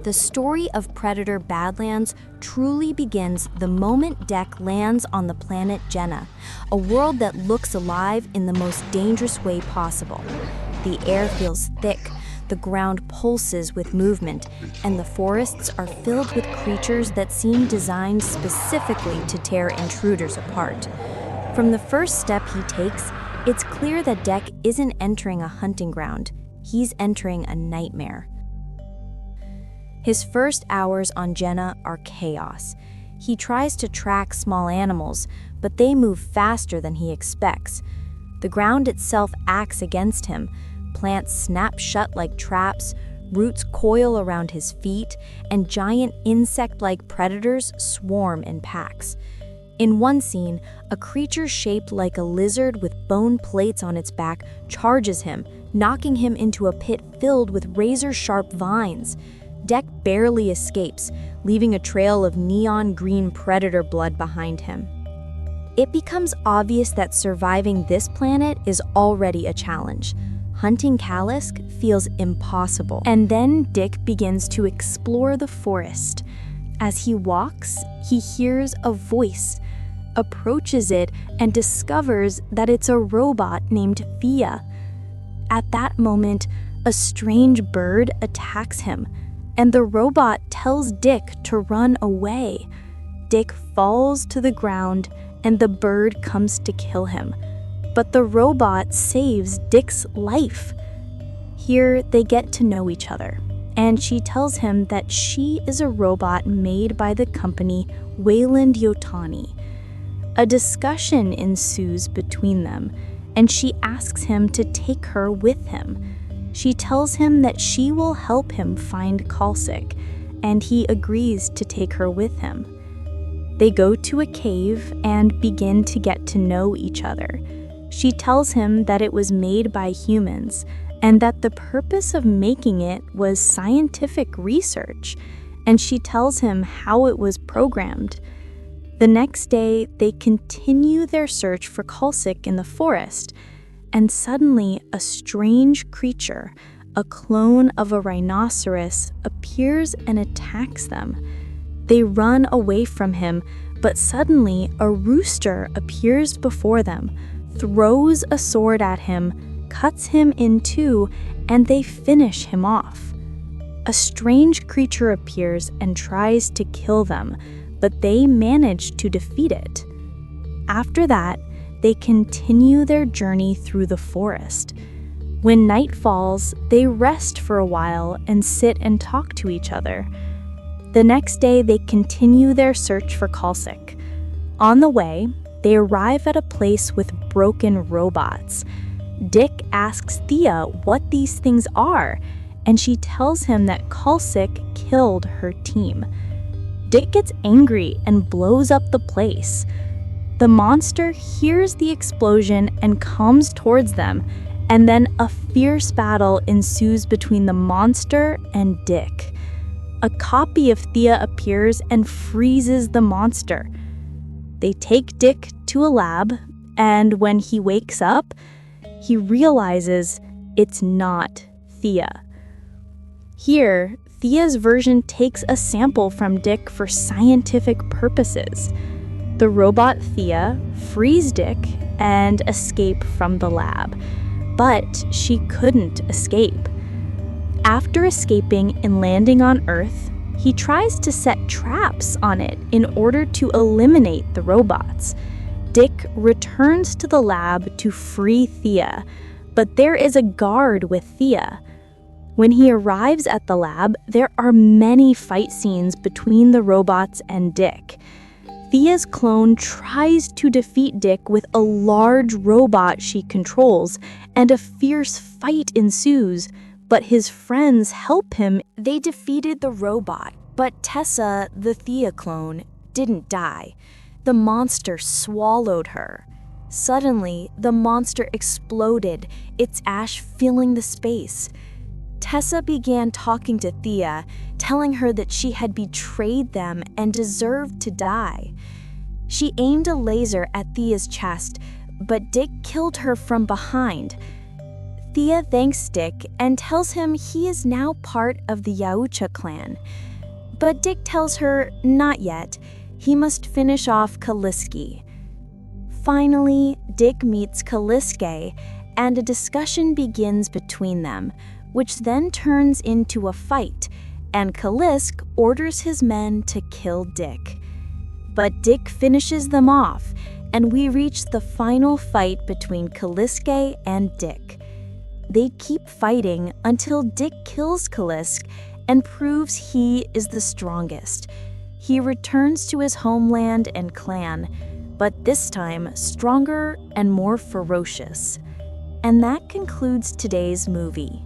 The story of Predator Badlands truly begins the moment Dec lands on the planet Jenna, a world that looks alive in the most dangerous way possible. The air feels thick, the ground pulses with movement, and the forests are filled with creatures that seem designed specifically to tear intruders apart. From the first step he takes, it's clear that Dec isn't entering a hunting ground, he's entering a nightmare. His first hours on Jenna are chaos. He tries to track small animals, but they move faster than he expects. The ground itself acts against him. Plants snap shut like traps, roots coil around his feet, and giant insect-like predators swarm in packs. In one scene, a creature shaped like a lizard with bone plates on its back charges him, knocking him into a pit filled with razor-sharp vines. Dec barely escapes, leaving a trail of neon green predator blood behind him. It becomes obvious that surviving this planet is already a challenge. Hunting Kalisk feels impossible. And then Dec begins to explore the forest. As he walks, he hears a voice, approaches it, and discovers that it's a robot named Thea. At that moment, a strange bird attacks him, and the robot tells Dec to run away. Dec falls to the ground, and the bird comes to kill him. But the robot saves Dec's life. Here, they get to know each other, and she tells him that she is a robot made by the company Weyland-Yutani. A discussion ensues between them, and she asks him to take her with him. She tells him that she will help him find Kalsik, and he agrees to take her with him. They go to a cave and begin to get to know each other. She tells him that it was made by humans, and that the purpose of making it was scientific research, and she tells him how it was programmed. The next day, they continue their search for Kalsik in the forest, and suddenly a strange creature, a clone of a rhinoceros, appears and attacks them. They run away from him, but suddenly a rooster appears before them, throws a sword at him, cuts him in two, and they finish him off. A strange creature appears and tries to kill them, but they manage to defeat it. After that, they continue their journey through the forest. When night falls, they rest for a while and sit and talk to each other. The next day, they continue their search for Kalsik. On the way, they arrive at a place with broken robots. Dec asks Thea what these things are, and she tells him that Kalsik killed her team. Dec gets angry and blows up the place. The monster hears the explosion and comes towards them, and then a fierce battle ensues between the monster and Dec. A copy of Thea appears and freezes the monster. They take Dec to a lab, and when he wakes up, he realizes it's not Thea. Here, Thea's version takes a sample from Dec for scientific purposes. The robot Thea frees Dec and escape from the lab, but she couldn't escape. After escaping and landing on Earth, he tries to set traps on it in order to eliminate the robots. Dec returns to the lab to free Thea, but there is a guard with Thea. When he arrives at the lab, there are many fight scenes between the robots and Dec. Thea's clone tries to defeat Dec with a large robot she controls, and a fierce fight ensues, but his friends help him. They defeated the robot, but Tessa, the Thea clone, didn't die. The monster swallowed her. Suddenly, the monster exploded, its ash filling the space. Tessa began talking to Thea, telling her that she had betrayed them and deserved to die. She aimed a laser at Thea's chest, but Dec killed her from behind. Thea thanks Dick and tells him he is now part of the Yaucha clan. But Dick tells her not yet. He must finish off Kaliski. Finally, Dick meets Kaliske, and a discussion begins between them, which then turns into a fight, and Kalisk orders his men to kill Dick. But Dick finishes them off, and we reach the final fight between Kaliske and Dick. They keep fighting until Dick kills Kalisk and proves he is the strongest. He returns to his homeland and clan, but this time stronger and more ferocious. And that concludes today's movie.